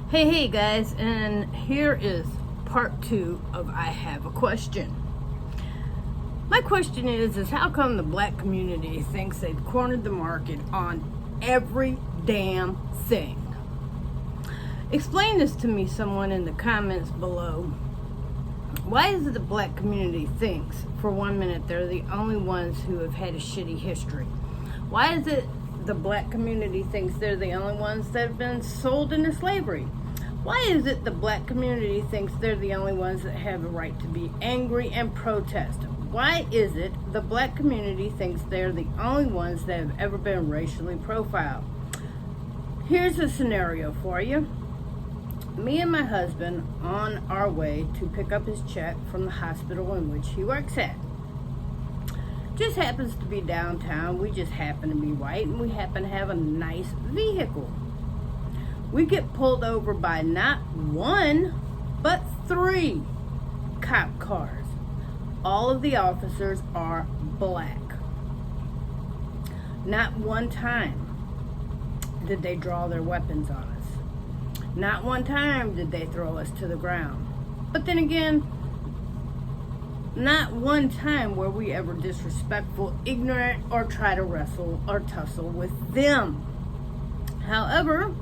Hey guys, and here is part 2 of I Have a Question. My question is how come the black community thinks they've cornered the market on every damn thing? Explain this to me, someone, in the comments below. Why is it the black community thinks, for 1 minute, they're the only ones who have had a shitty history? Why is it the black community thinks they're the only ones that have been sold into slavery? Why is it the black community thinks they're the only ones that have a right to be angry and protest? Why is it the black community thinks they're the only ones that have ever been racially profiled? Here's a scenario for you. Me and my husband on our way to pick up his check from the hospital in which he works at. Just happens to be downtown. We just happen to be white, and we happen to have a nice vehicle. We get pulled over by not one, but 3 cop cars. All of the officers are black. Not one time did they draw their weapons on us. Not one time did they throw us to the ground. But then again, not one time were we ever disrespectful, ignorant, or try to wrestle or tussle with them. However,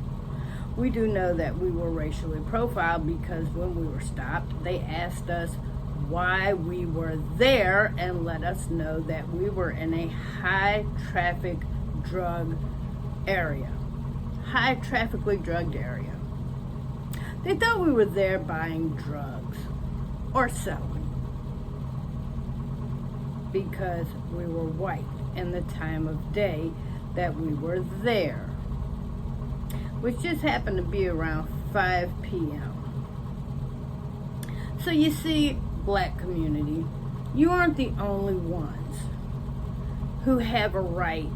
we do know that we were racially profiled because when we were stopped, they asked us why we were there and let us know that we were in a high traffic drug area. High traffically drugged area. They thought we were there buying drugs or selling because we were white and the time of day that we were there, which just happened to be around 5 p.m. So you see, black community, you aren't the only ones who have a right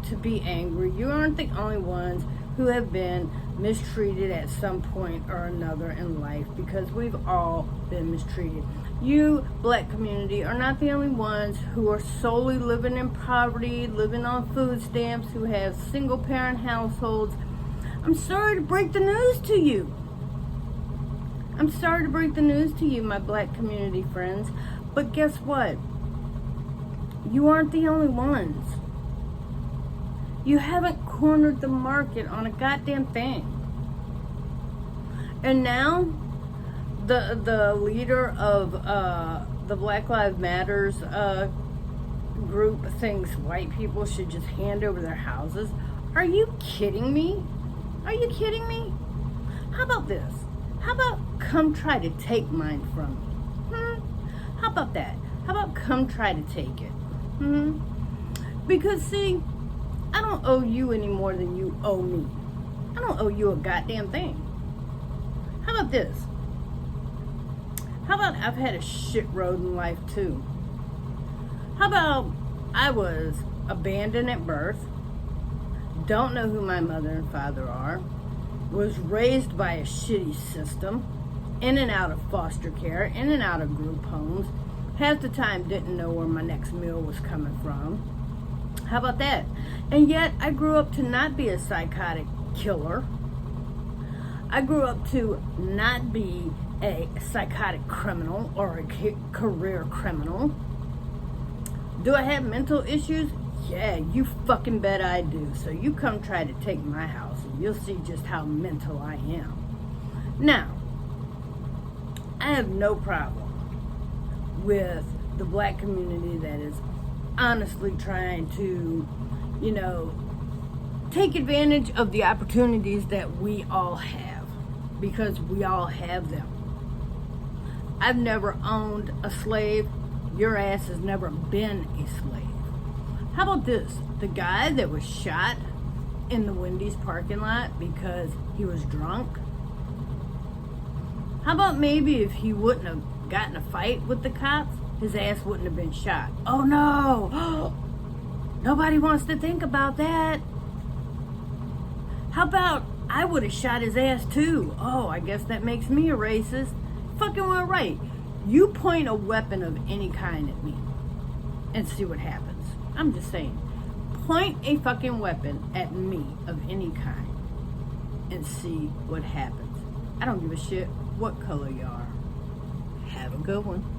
to be angry. You aren't the only ones who have been mistreated at some point or another in life, because we've all been mistreated. You, black community, are not the only ones who are solely living in poverty, living on food stamps, who have single parent households. I'm sorry to break the news to you. I'm sorry to break the news to you, my black community friends. But guess what? You aren't the only ones. You haven't cornered the market on a goddamn thing. And now, the leader of the Black Lives Matters group thinks white people should just hand over their houses. Are you kidding me? Are you kidding me? How about this? How about come try to take mine from me? How about that? How about come try to take it? Because see, I don't owe you any more than you owe me. I don't owe you a goddamn thing. How about this? How about I've had a shit road in life too? How about I was abandoned at birth, don't know who my mother and father are, was raised by a shitty system, in and out of foster care, in and out of group homes, half the time didn't know where my next meal was coming from. How about that? And yet I grew up to not be a psychotic killer. I grew up to not be a psychotic criminal or a career criminal. Do I have mental issues? Yeah, you fucking bet I do. So you come try to take my house and you'll see just how mental I am. Now, I have no problem with the black community that is honestly trying to, take advantage of the opportunities that we all have, because we all have them. I've never owned a slave. Your ass has never been a slave. How about this? The guy that was shot in the Wendy's parking lot because he was drunk. How about maybe if he wouldn't have gotten a fight with the cops, his ass wouldn't have been shot? Oh no! Nobody wants to think about that. How about I would have shot his ass too? Oh, I guess that makes me a racist. Fucking well right. You point a weapon of any kind at me and see what happens. I'm just saying. Point a fucking weapon at me of any kind and see what happens. I don't give a shit what color you are. Have a good one.